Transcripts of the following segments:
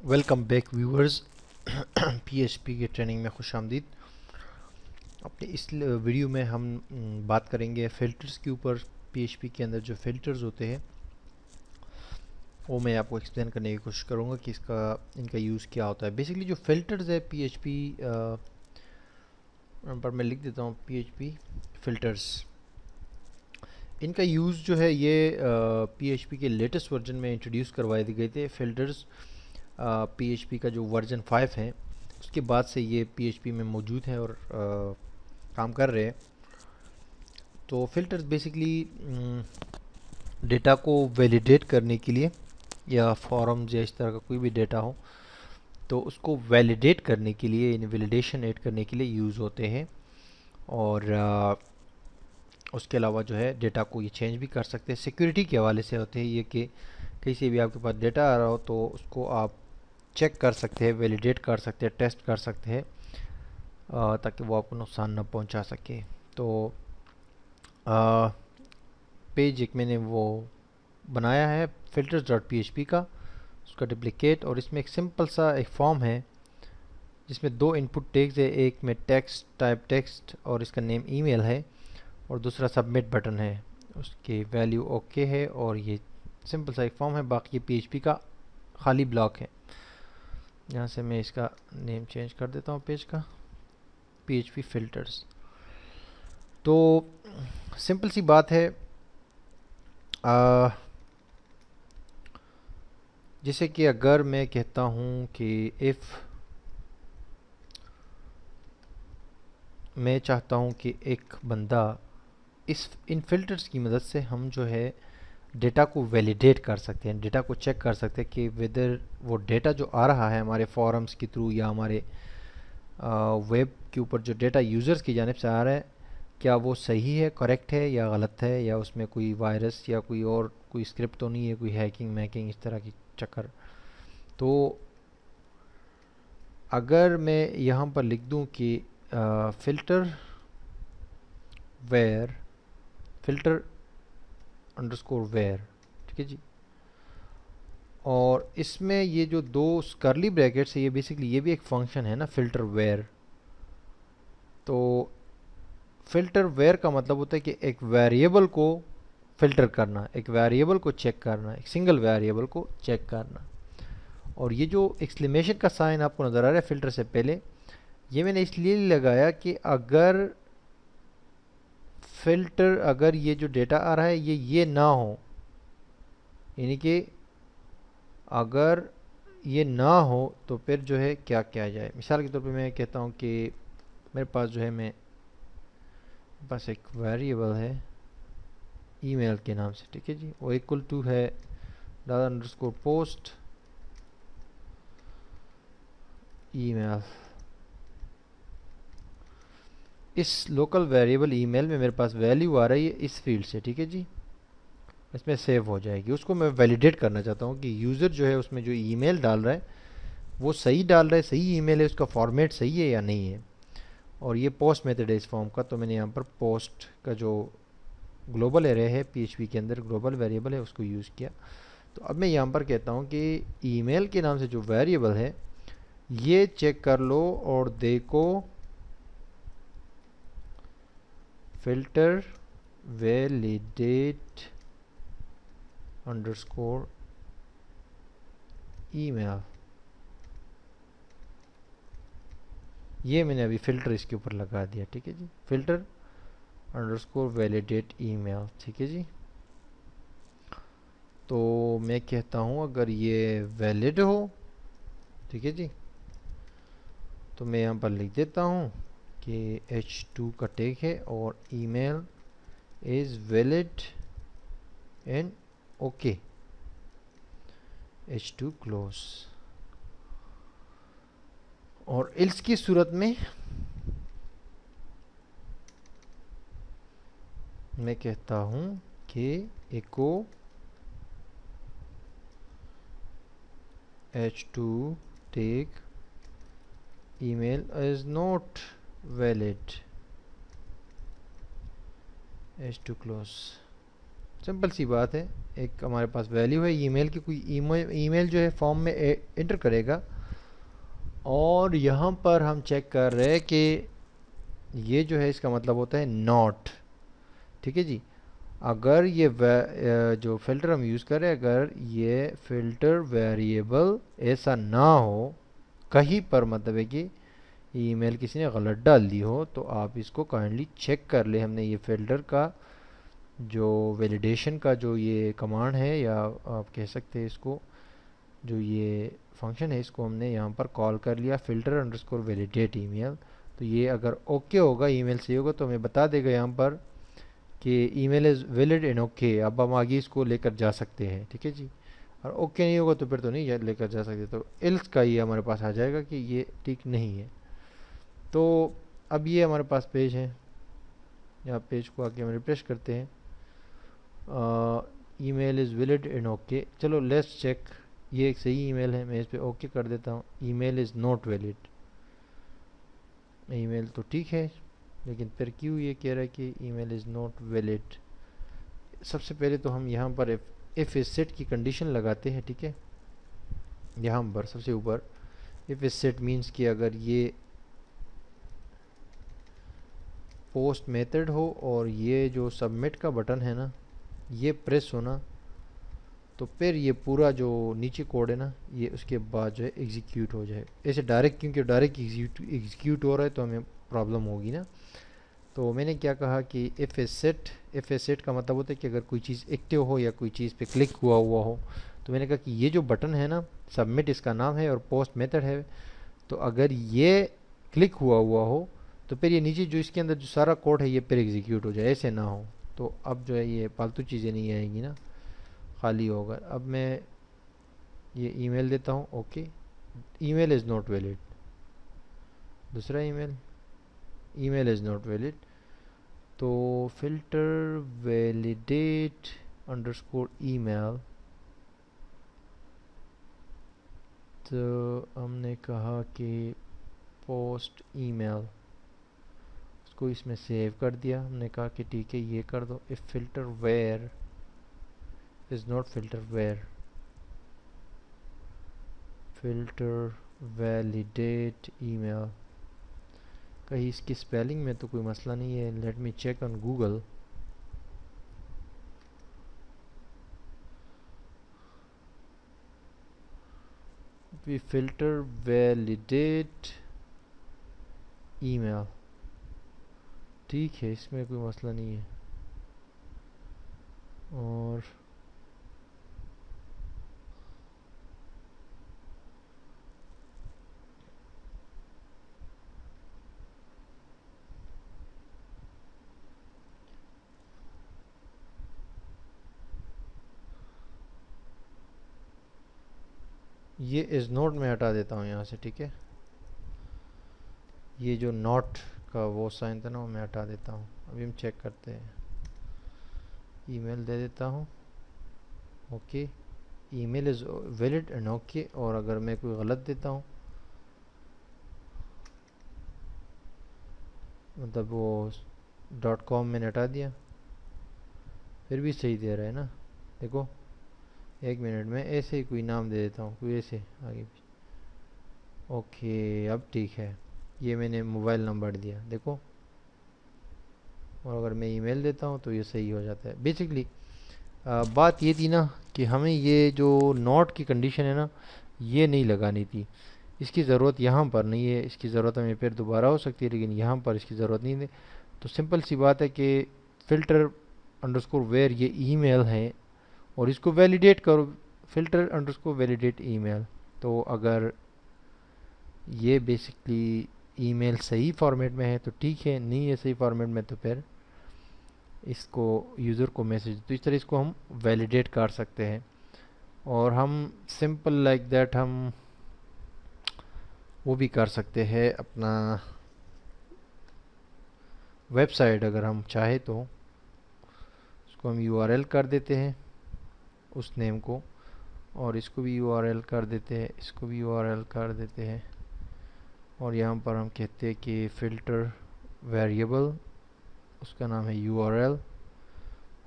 Welcome back viewers. PHP के training में खुश आमदीद। अपने इस वीडियो में हम बात करेंगे फ़िल्टर्स के ऊपर। पीएचपी के अंदर जो फ़िल्टर्स होते हैं वो मैं आपको एक्सप्लेन करने की कोशिश करूँगा कि इनका यूज़ क्या होता है। बेसिकली जो फ़िल्टर्स है पीएचपी पर मैं लिख देता हूँ पीएचपी फ़िल्टर्स। इनका यूज़ जो है ये पीएचपी के लेटेस्ट वर्जन में इंट्रोड्यूस करवाए गए थे फ़िल्टर्स। पीएचपी का जो वर्जन 5 है उसके बाद से ये पीएचपी में मौजूद है और काम कर रहे हैं। तो फ़िल्टर्स बेसिकली डेटा को वैलिडेट करने के लिए या फॉरम्स या इस तरह का कोई भी डेटा हो तो उसको वैलिडेट करने के लिए, इन वैलिडेशन ऐड करने के लिए यूज़ होते हैं। और उसके अलावा जो है डेटा को ये चेंज भी कर सकते हैं। सिक्योरिटी के हवाले से होते हैं ये कि कहीं से भी आपके पास डेटा आ रहा हो तो उसको आप चेक कर सकते हैं, वैलिडेट कर सकते हैं, टेस्ट कर सकते हैं ताकि वो आपको नुकसान न पहुंचा सके। तो पेज एक मैंने वो बनाया है filters.php का, उसका डुप्लिकेट, और इसमें एक सिंपल सा एक फॉर्म है जिसमें दो इनपुट टैग्स है। एक में टेक्स्ट, टाइप टेक्स्ट, और इसका नेम ईमेल है, और दूसरा सबमिट बटन है, उसकी वैल्यू ओके है। और ये सिंपल सा एक फॉर्म है, बाकी ये पीएचपी का खाली ब्लॉक है। यहाँ से मैं इसका नेम चेंज कर देता हूँ पेज का, पीएचपी फिल्टर्स। तो सिंपल सी बात है, जैसे कि अगर मैं कहता हूँ कि इफ़ मैं चाहता हूँ कि एक बंदा इन फिल्टर्स की मदद से हम जो है डेटा को वैलिडेट कर सकते हैं, डेटा को चेक कर सकते हैं कि वेदर वो डेटा जो आ रहा है हमारे फॉरम्स के थ्रू या हमारे वेब के ऊपर जो डेटा यूज़र्स की जानिब से आ रहा है, क्या वो सही है, करेक्ट है या गलत है, या उसमें कोई वायरस या कोई और कोई स्क्रिप्ट तो नहीं है, कोई हैकिंग मैकिंग इस तरह की चक्कर। तो अगर मैं यहाँ पर लिख दूँ कि filter var, filter underscore var, ठीक है जी, और इसमें ये जो दो कर्ली ब्रैकेट्स है ये बेसिकली ये भी एक फंक्शन है ना, फ़िल्टर वेयर। तो फ़िल्टर वेयर का मतलब होता है कि एक वेरिएबल को फ़िल्टर करना, एक वेरिएबल को चेक करना, एक सिंगल वेरिएबल को चेक करना। और ये जो एक्सक्लेमेशन का साइन आपको नज़र आ रहा है फ़िल्टर से पहले, ये मैंने इसलिए लगाया कि अगर फ़िल्टर, अगर ये जो डेटा आ रहा है ये ना हो, यानी कि अगर ये ना हो तो फिर जो है क्या किया जाए। मिसाल के तौर पे मैं कहता हूँ कि मेरे पास जो है मेरे पास एक वेरिएबल है ईमेल के नाम से, ठीक है जी, वो इक्वल टू है डॉलर अंडरस्कोर पोस्ट ईमेल। इस लोकल वेरिएबल ईमेल में मेरे पास वैल्यू आ रही है इस फील्ड से, ठीक है जी, इसमें सेव हो जाएगी। उसको मैं वैलिडेट करना चाहता हूँ कि यूज़र जो है उसमें जो ईमेल डाल रहा है वो सही डाल रहा है, सही ईमेल है, उसका फॉर्मेट सही है या नहीं है। और ये पोस्ट मेथड है इस फॉर्म का, तो मैंने यहाँ पर पोस्ट का जो ग्लोबल एरे है पीएचपी के अंदर, ग्लोबल वेरिएबल है, उसको यूज़ किया। तो अब मैं यहाँ पर कहता हूँ कि ईमेल के नाम से जो वेरिएबल है ये चेक कर लो और देखो फिल्टर वैलिडेट अंडरस्कोर ईमेल। ये मैंने अभी फ़िल्टर इसके ऊपर लगा दिया, ठीक है जी, फ़िल्टर अंडरस्कोर वैलिडेट ईमेल, ठीक है जी। तो मैं कहता हूँ अगर ये वैलिड हो, ठीक है जी, तो मैं यहाँ पर लिख देता हूँ कि h2 का टैग है और email is valid and okay, h2 close. और इल्स की सूरत में मैं कहता हूँ कि echo h2 tag email is not valid, h2 close। Simple सी बात है, एक हमारे पास वैल्यू है ईमेल की, कोई ईमेल जो है फॉर्म में एंटर करेगा, और यहाँ पर हम चेक कर रहे हैं कि ये जो है इसका मतलब होता है नॉट। ठीक है जी। अगर ये जो फिल्टर हम यूज़ करें, अगर ये फिल्टर वेरिएबल ऐसा ना हो कहीं पर, मतलब है कि ईमेल किसी ने गलत डाल दी हो, तो आप इसको काइंडली चेक कर ले। हमने ये फिल्टर का जो वैलिडेशन का जो ये कमांड है, या आप कह सकते हैं इसको जो ये फंक्शन है, इसको हमने यहाँ पर कॉल कर लिया फिल्टर अंडरस्कोर वैलिडेट ईमेल। तो ये अगर ओके होगा, ईमेल सही होगा, तो हमें बता देगा यहाँ पर कि email is valid and okay, अब हम आगे इसको लेकर जा सकते हैं। ठीक है जी। और ओके नहीं होगा तो फिर तो नहीं लेकर जा सकते, तो एल्स का ये हमारे पास आ जाएगा कि ये ठीक नहीं है। तो अब ये हमारे पास पेज है, यहाँ पेज को आके हम रिफ्रेश करते हैं, email is valid and okay. चलो लेट्स चेक, ये एक सही ईमेल है, मैं इस पर ओके कर देता हूँ। Email is not valid, email तो ठीक है, लेकिन फिर क्यों ये कह रहा है कि ईमेल इज़ नॉट वैलिड। सबसे पहले तो हम यहाँ पर इफ़ इस सेट की कंडीशन लगाते हैं। ठीक है, यहाँ पर सबसे ऊपर इफ़ इस सेट मीन्स कि अगर ये पोस्ट मेथड हो और ये जो सबमिट का बटन है ना, ये प्रेस होना, तो फिर ये पूरा जो नीचे कोड है ना, ये उसके बाद जो है एग्जीक्यूट हो जाए। ऐसे डायरेक्ट, क्योंकि डायरेक्ट एग्जीक्यूट हो रहा है तो हमें प्रॉब्लम होगी ना। तो मैंने क्या कहा कि इफ़ ए सेट का मतलब होता है कि अगर कोई चीज़ एक्टिव हो या कोई चीज़ पे क्लिक हुआ हो, तो मैंने कहा कि ये जो बटन है ना, सबमिट इसका नाम है और पोस्ट मेथड है, तो अगर ये क्लिक हुआ हो तो फिर ये नीचे जो इसके अंदर जो सारा कोड है ये फिर एग्जीक्यूट हो जाए, ऐसे ना हो। तो अब जो है ये फालतू चीज़ें नहीं आएंगी ना, खाली होगा। अब मैं ये ईमेल देता हूँ, okay, email is not valid. दूसरा ईमेल इज़ नॉट वैलिड, तो फिल्टर वैलिडेट अंडरस्कोर ईमेल, तो हमने कहा कि पोस्ट ईमेल, उसको इसमें सेव कर दिया। हमने कहा कि ठीक है ये कर दो, if filter var is not filter var, filter validate email. कहीं इसकी स्पेलिंग में तो कोई मसला नहीं है, let me check on Google. We filter validate email, ठीक है, इसमें कोई मसला नहीं है। और ये इज़ नॉट में हटा देता हूँ यहाँ से। ठीक है, ये जो नॉट का वो साइन था ना, वो मैं हटा देता हूँ। अभी हम चेक करते हैं, ईमेल दे देता हूँ, okay, email is valid and okay. और अगर मैं कोई गलत देता हूँ, मतलब वो .com मैंने हटा दिया, फिर भी सही दे रहा है ना। देखो, एक मिनट में ऐसे ही कोई नाम दे देता हूँ, कोई ऐसे आगे पीछे, ओके, अब ठीक है। ये मैंने मोबाइल नंबर दिया, देखो, और अगर मैं ईमेल देता हूँ तो ये सही हो जाता है। बेसिकली बात ये थी ना कि हमें ये जो नॉट की कंडीशन है ना, ये नहीं लगानी थी। इसकी ज़रूरत यहाँ पर नहीं है, इसकी ज़रूरत हमें फिर दोबारा हो सकती है, लेकिन यहाँ पर इसकी ज़रूरत नहीं है। तो सिंपल सी बात है कि फ़िल्टर अंडरस्कोर वेयर ये ईमेल है, और इसको वैलिडेट करो, फ़िल्टर अंडरस्कोर वैलिडेट ईमेल। तो अगर ये बेसिकली ईमेल सही फॉर्मेट में है तो ठीक है, नहीं है सही फॉर्मेट में तो फिर इसको यूज़र को मैसेज, तो इस तरह इसको हम वैलिडेट कर सकते हैं। और हम सिंपल लाइक दैट हम वो भी कर सकते हैं, अपना वेबसाइट अगर हम चाहे तो उसको हम यूआरएल कर देते हैं उस नेम को, और इसको भी यूआरएल कर देते हैं, इसको भी यूआरएल कर देते हैं। और यहाँ पर हम कहते हैं कि फ़िल्टर वेरिएबल, उसका नाम है यूआरएल,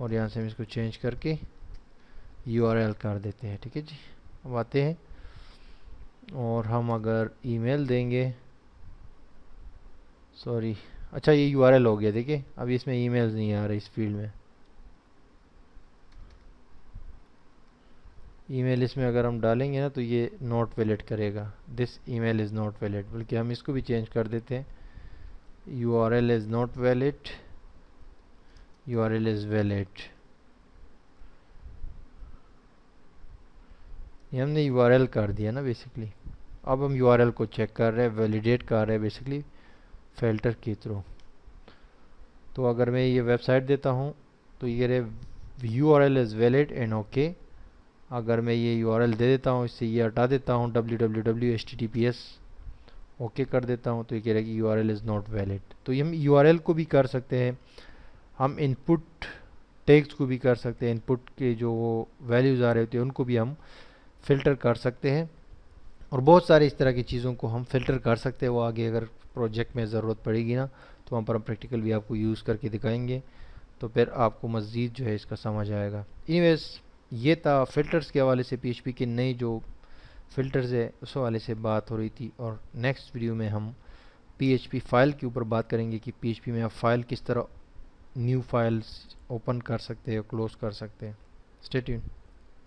और यहाँ से हम इसको चेंज करके URL कर देते हैं। ठीक है जी, अब आते हैं और हम अगर ईमेल देंगे, सॉरी, अच्छा ये URL हो गया। देखिए अब इसमें ईमेल्स नहीं आ रहे इस फील्ड में। ईमेल इसमें अगर हम डालेंगे ना तो ये नॉट वैलिड करेगा, this email is not valid. बल्कि हम इसको भी चेंज कर देते हैं, URL is not valid, URL is valid. ये हमने URL कर दिया ना बेसिकली। अब हम URL को चेक कर रहे हैं, वैलिडेट कर रहे हैं बेसिकली फ़िल्टर के थ्रू। तो अगर मैं ये वेबसाइट देता हूँ तो ये रहे URL is valid and okay. अगर मैं ये URL दे देता हूँ, इससे ये हटा देता हूँ www https ओके कर देता हूँ, तो ये कह रहा है कि URL इज़ नॉट वैलिड। तो ये हम URL को भी कर सकते हैं, हम इनपुट टैग्स को भी कर सकते हैं, इनपुट के जो वैल्यूज़ आ रहे होते हैं उनको भी हम फ़िल्टर कर सकते हैं। और बहुत सारी इस तरह की चीज़ों को हम फ़िल्टर कर सकते हैं। वो आगे अगर प्रोजेक्ट में ज़रूरत पड़ेगी ना तो वहाँ पर हम प्रैक्टिकल भी आपको यूज़ करके दिखाएंगे, तो फिर आपको मज़ीद जो है इसका समझ आएगा। एनीवेज़ ये था फ़िल्टर्स के हवाले से, PHP के नए जो फ़िल्टर्स है उस हवाले से बात हो रही थी। और नेक्स्ट वीडियो में हम PHP फ़ाइल के ऊपर बात करेंगे कि PHP में आप फ़ाइल किस तरह न्यू फाइल्स ओपन कर सकते हैं, क्लोज़ कर सकते हैं। Stay tuned.